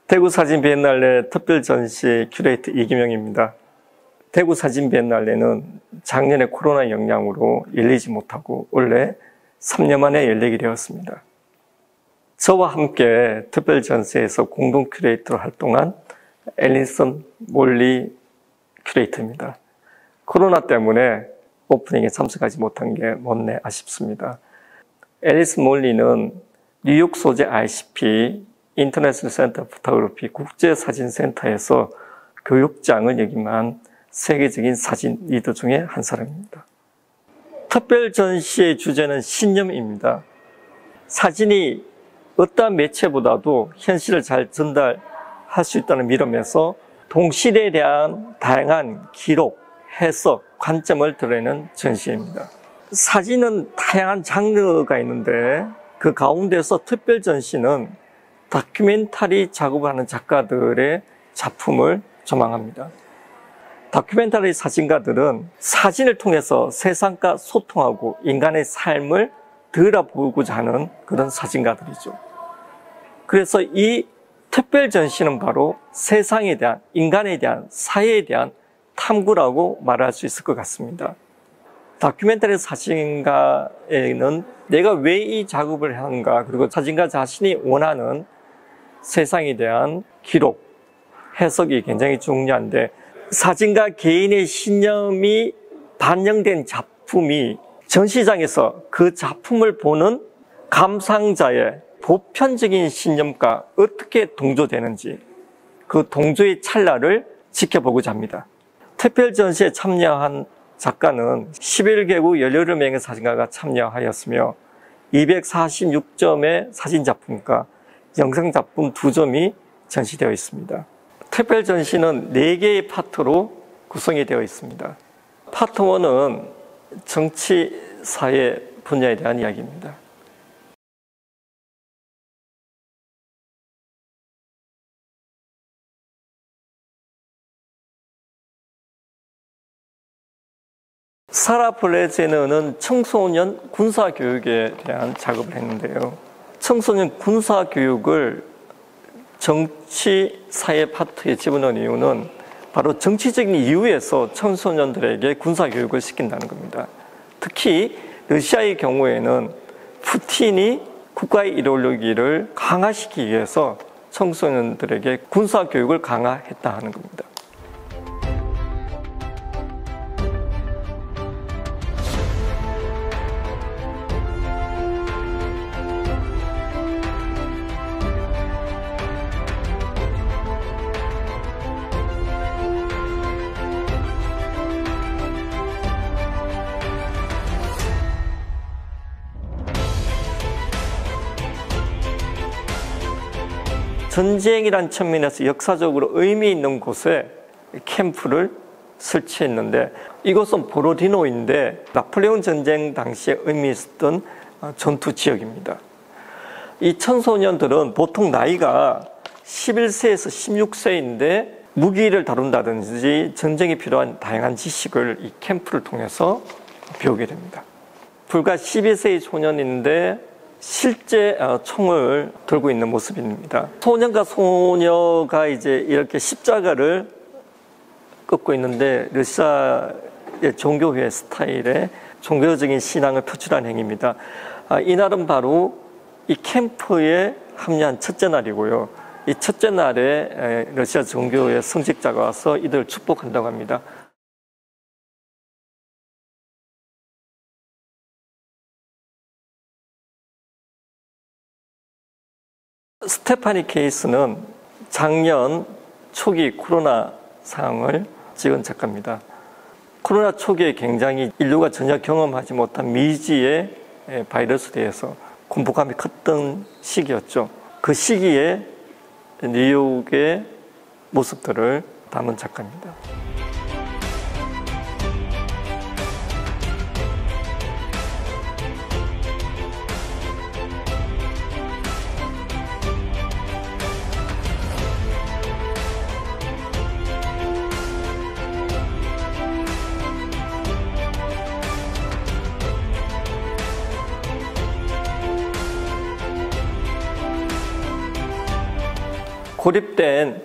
대구 사진 비엔날레 특별 전시 큐레이터 이기명입니다. 대구 사진 비엔날레는 작년에 코로나 영향으로 열리지 못하고 원래 3년 만에 열리게 되었습니다. 저와 함께 특별 전시에서 공동 큐레이터로 활동한 앨리슨 몰리 큐레이터입니다. 코로나 때문에 오프닝에 참석하지 못한 게 못내 아쉽습니다. 앨리슨 몰리는 뉴욕 소재 ICP 인터내셔널 센터 포토그래피 국제사진센터에서 교육장을 역임한 세계적인 사진 리더 중에 한 사람입니다. 특별 전시의 주제는 신념입니다. 사진이 어떠한 매체보다도 현실을 잘 전달할 수 있다는 믿음에서 동시대에 대한 다양한 기록, 해석, 관점을 드러내는 전시입니다. 사진은 다양한 장르가 있는데 그 가운데서 특별 전시는 다큐멘터리 작업을 하는 작가들의 작품을 조망합니다. 다큐멘터리 사진가들은 사진을 통해서 세상과 소통하고 인간의 삶을 들여다보고자 하는 그런 사진가들이죠. 그래서 이 특별 전시는 바로 세상에 대한, 인간에 대한, 사회에 대한 탐구라고 말할 수 있을 것 같습니다. 다큐멘터리 사진가에는 내가 왜 이 작업을 하는가, 그리고 사진가 자신이 원하는 세상에 대한 기록, 해석이 굉장히 중요한데 사진가 개인의 신념이 반영된 작품이 전시장에서 그 작품을 보는 감상자의 보편적인 신념과 어떻게 동조되는지 그 동조의 찰나를 지켜보고자 합니다. 특별 전시에 참여한 작가는 11개국 17명의 사진가가 참여하였으며 246점의 사진작품과 영상작품 2점이 전시되어 있습니다. 특별 전시는 4개의 파트로 구성이 되어 있습니다. 파트 1은 정치, 사회 분야에 대한 이야기입니다. 사라 블레제너는 청소년 군사교육에 대한 작업을 했는데요. 청소년 군사교육을 정치, 사회 파트에 집어넣은 이유는 바로 정치적인 이유에서 청소년들에게 군사교육을 시킨다는 겁니다. 특히 러시아의 경우에는 푸틴이 국가의 이데올로기를 강화시키기 위해서 청소년들에게 군사교육을 강화했다 하는 겁니다. 전쟁이란 측면에서 역사적으로 의미 있는 곳에 캠프를 설치했는데 이곳은 보로디노인데 나폴레옹 전쟁 당시에 의미 있었던 전투 지역입니다. 이 청소년들은 보통 나이가 11세에서 16세인데 무기를 다룬다든지 전쟁에 필요한 다양한 지식을 이 캠프를 통해서 배우게 됩니다. 불과 12세의 소년인데 실제 총을 들고 있는 모습입니다. 소년과 소녀가 이제 이렇게 십자가를 꺾고 있는데 러시아의 종교회 스타일의 종교적인 신앙을 표출한 행위입니다. 이날은 바로 이 캠프에 합류한 첫째 날이고요. 이 첫째 날에 러시아 종교회 성직자가 와서 이들을 축복한다고 합니다. 스테파니 케이스는 작년 초기 코로나 상황을 찍은 작가입니다. 코로나 초기에 굉장히 인류가 전혀 경험하지 못한 미지의 바이러스에 대해서 공포감이 컸던 시기였죠. 그 시기에 뉴욕의 모습들을 담은 작가입니다. 고립된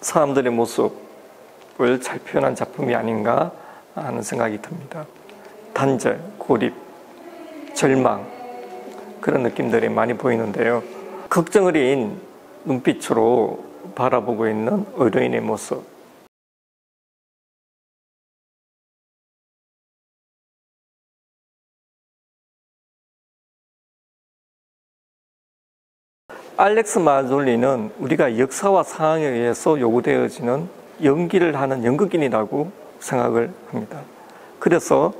사람들의 모습을 잘 표현한 작품이 아닌가 하는 생각이 듭니다. 단절, 고립, 절망 그런 느낌들이 많이 보이는데요. 걱정 어린 눈빛으로 바라보고 있는 의료인의 모습, 알렉스 마졸리는 우리가 역사와 상황에 의해서 요구되어지는 연기를 하는 연극인이라고 생각을 합니다. 그래서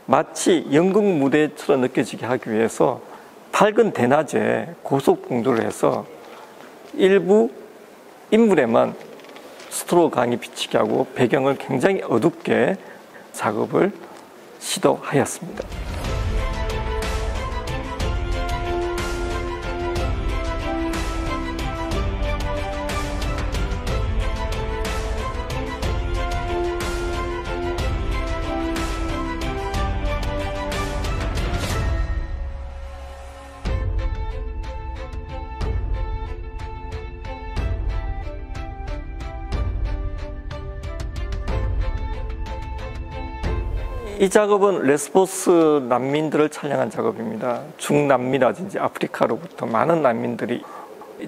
마치 연극 무대처럼 느껴지게 하기 위해서 밝은 대낮에 고속공조를 해서 일부 인물에만 스트로 강이 비치게 하고 배경을 굉장히 어둡게 작업을 시도하였습니다. 이 작업은 레스보스 난민들을 촬영한 작업입니다. 중남미라든지 아프리카로부터 많은 난민들이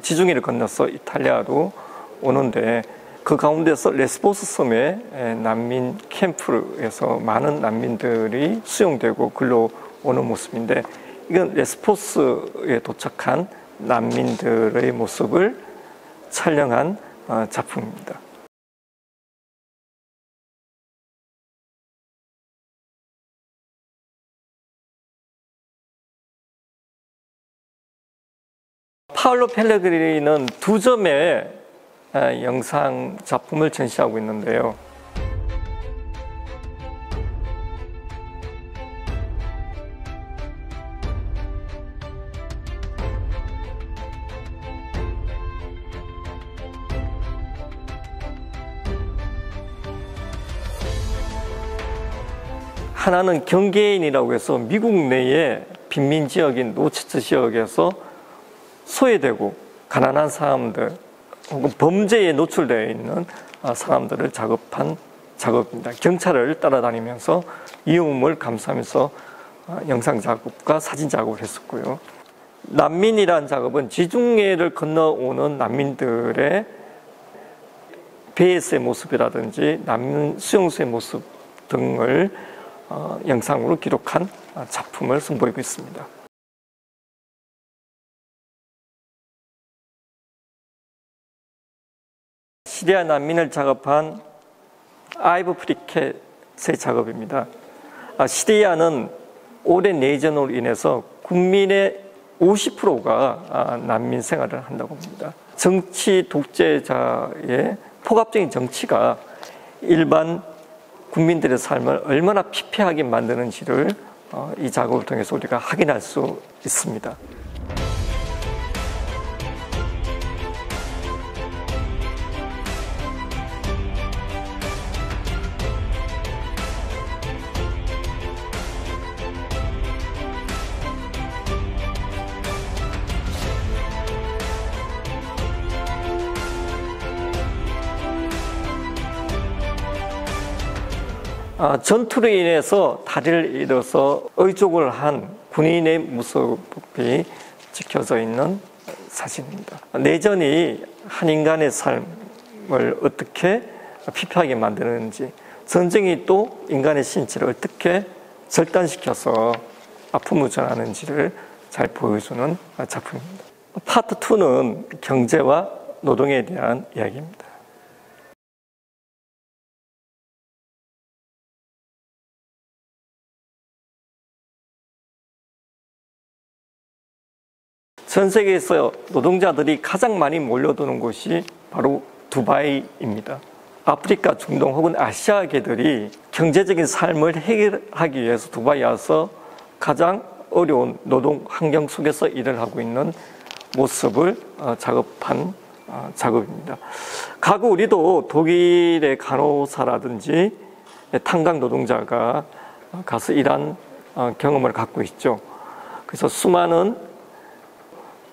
지중해를 건너서 이탈리아로 오는데 그 가운데서 레스보스 섬의 난민 캠프에서 많은 난민들이 수용되고 글로 오는 모습인데 이건 레스보스에 도착한 난민들의 모습을 촬영한 작품입니다. 파올로 펠레그리니는 두 점의 영상 작품을 전시하고 있는데요. 하나는 경계인이라고 해서 미국 내의 빈민 지역인 노체스 지역에서 소외되고 가난한 사람들 혹은 범죄에 노출되어 있는 사람들을 작업한 작업입니다. 경찰을 따라다니면서 위험을 감수하면서 영상 작업과 사진 작업을 했었고요. 난민이라는 작업은 지중해를 건너오는 난민들의 배에서의 모습이라든지 난민 수용소의 모습 등을 영상으로 기록한 작품을 선보이고 있습니다. 시리아 난민을 작업한 아이브 프리켓의 작업입니다. 시리아는 오랜 내전으로 인해서 국민의 50%가 난민 생활을 한다고 합니다. 정치 독재자의 폭압적인 정치가 일반 국민들의 삶을 얼마나 피폐하게 만드는지를 이 작업을 통해서 우리가 확인할 수 있습니다. 전투로 인해서 다리를 잃어서 의족을 한 군인의 모습이 찍혀져 있는 사진입니다. 내전이 한 인간의 삶을 어떻게 피폐하게 만드는지, 전쟁이 또 인간의 신체를 어떻게 절단시켜서 아픔을 전하는지를 잘 보여주는 작품입니다. 파트 2는 경제와 노동에 대한 이야기입니다. 전 세계에서 노동자들이 가장 많이 몰려드는 곳이 바로 두바이입니다. 아프리카, 중동 혹은 아시아계들이 경제적인 삶을 해결하기 위해서 두바이에 와서 가장 어려운 노동 환경 속에서 일을 하고 있는 모습을 작업한 작업입니다. 과거 우리도 독일의 간호사라든지 탄광 노동자가 가서 일한 경험을 갖고 있죠. 그래서 수많은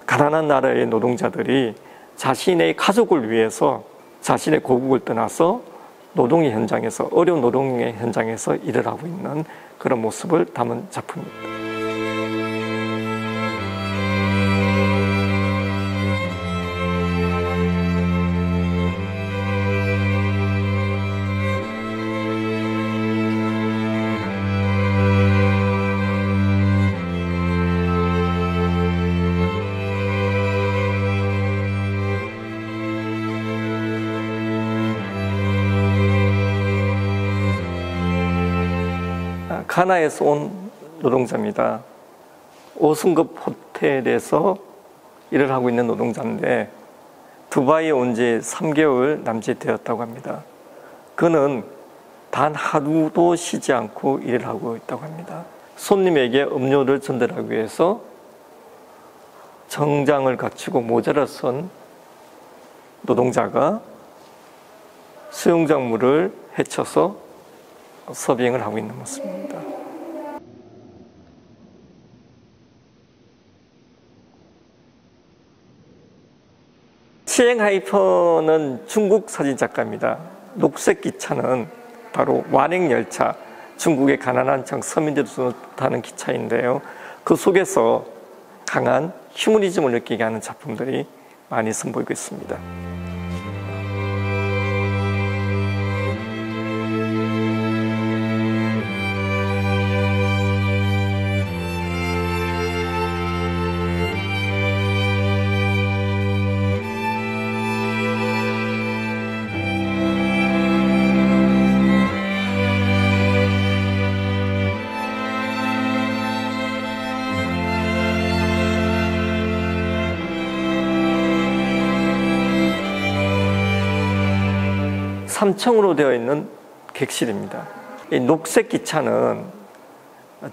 가난한 나라의 노동자들이 자신의 가족을 위해서 자신의 고국을 떠나서 노동의 현장에서, 어려운 노동의 현장에서 일을 하고 있는 그런 모습을 담은 작품입니다. 가나에서 온 노동자입니다. 5승급 호텔에서 일을 하고 있는 노동자인데 두바이에 온 지 3개월 남짓 되었다고 합니다. 그는 단 하루도 쉬지 않고 일을 하고 있다고 합니다. 손님에게 음료를 전달하기 위해서 정장을 갖추고 모자를 쓴 노동자가 수영장물을 헤쳐서 서빙을 하고 있는 모습입니다. 치엥하이퍼는 중국 사진작가입니다. 녹색 기차는 바로 완행열차, 중국의 가난한 청 서민들이 타는 기차인데요. 그 속에서 강한 휴머니즘을 느끼게 하는 작품들이 많이 선보이고 있습니다. 삼층으로 되어 있는 객실입니다. 이 녹색 기차는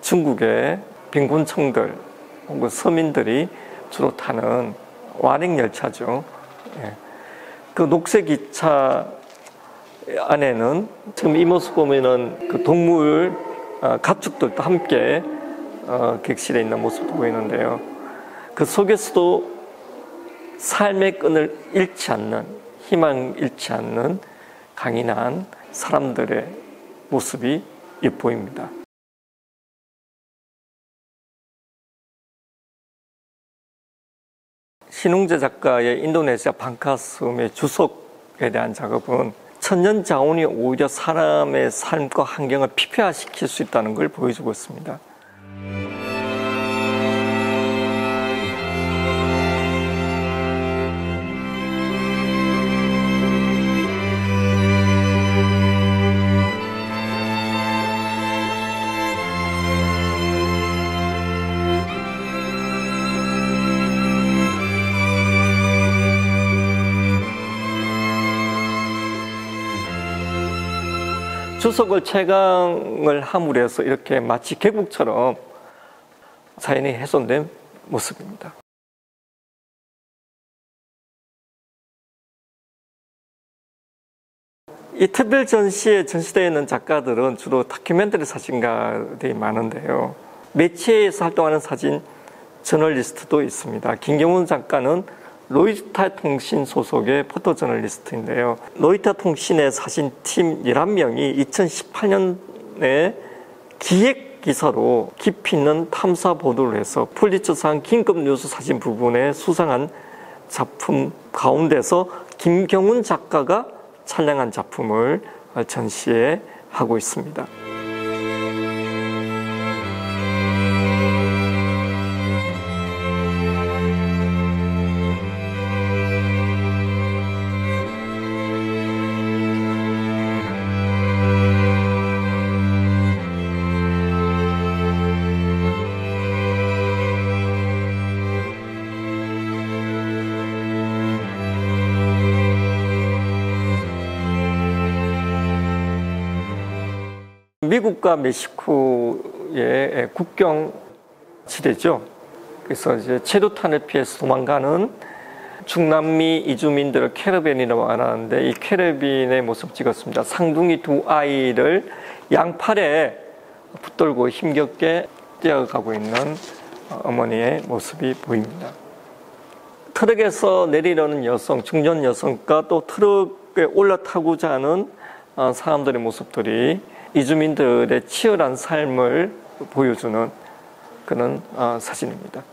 중국의 빈곤층들 혹은 서민들이 주로 타는 완행열차죠. 그 녹색 기차 안에는 지금 이 모습 보면은 그 동물 가축들도 함께 객실에 있는 모습도 보이는데요. 그 속에서도 삶의 끈을 잃지 않는, 희망 잃지 않는 강인한 사람들의 모습이 엿보입니다. 신웅재 작가의 인도네시아 방카섬의 주석에 대한 작업은 천연 자원이 오히려 사람의 삶과 환경을 피폐화시킬 수 있다는 걸 보여주고 있습니다. 주석을 채광을 함으로 해서 이렇게 마치 계곡처럼 자연이 훼손된 모습입니다. 이 특별 전시에 전시되어 있는 작가들은 주로 다큐멘터리 사진가들이 많은데요. 매체에서 활동하는 사진 저널리스트도 있습니다. 김경훈 작가는 로이터 통신 소속의 포토저널리스트인데요. 로이터 통신의 사진팀 11명이 2018년에 기획기사로 깊이 있는 탐사 보도를 해서 퓰리처상 긴급 뉴스 사진 부분에 수상한 작품 가운데서 김경훈 작가가 촬영한 작품을 전시해 하고 있습니다. 미국과 멕시코의 국경 지대죠. 그래서 이제 최루탄을 피해서 도망가는 중남미 이주민들을 캐러밴이라고 말하는데, 이 캐러밴의 모습 찍었습니다. 상둥이 두 아이를 양팔에 붙들고 힘겹게 뛰어가고 있는 어머니의 모습이 보입니다. 트럭에서 내리려는 여성, 중년 여성과 또 트럭에 올라타고자 하는 사람들의 모습들이 이주민들의 치열한 삶을 보여주는 그런 사진입니다.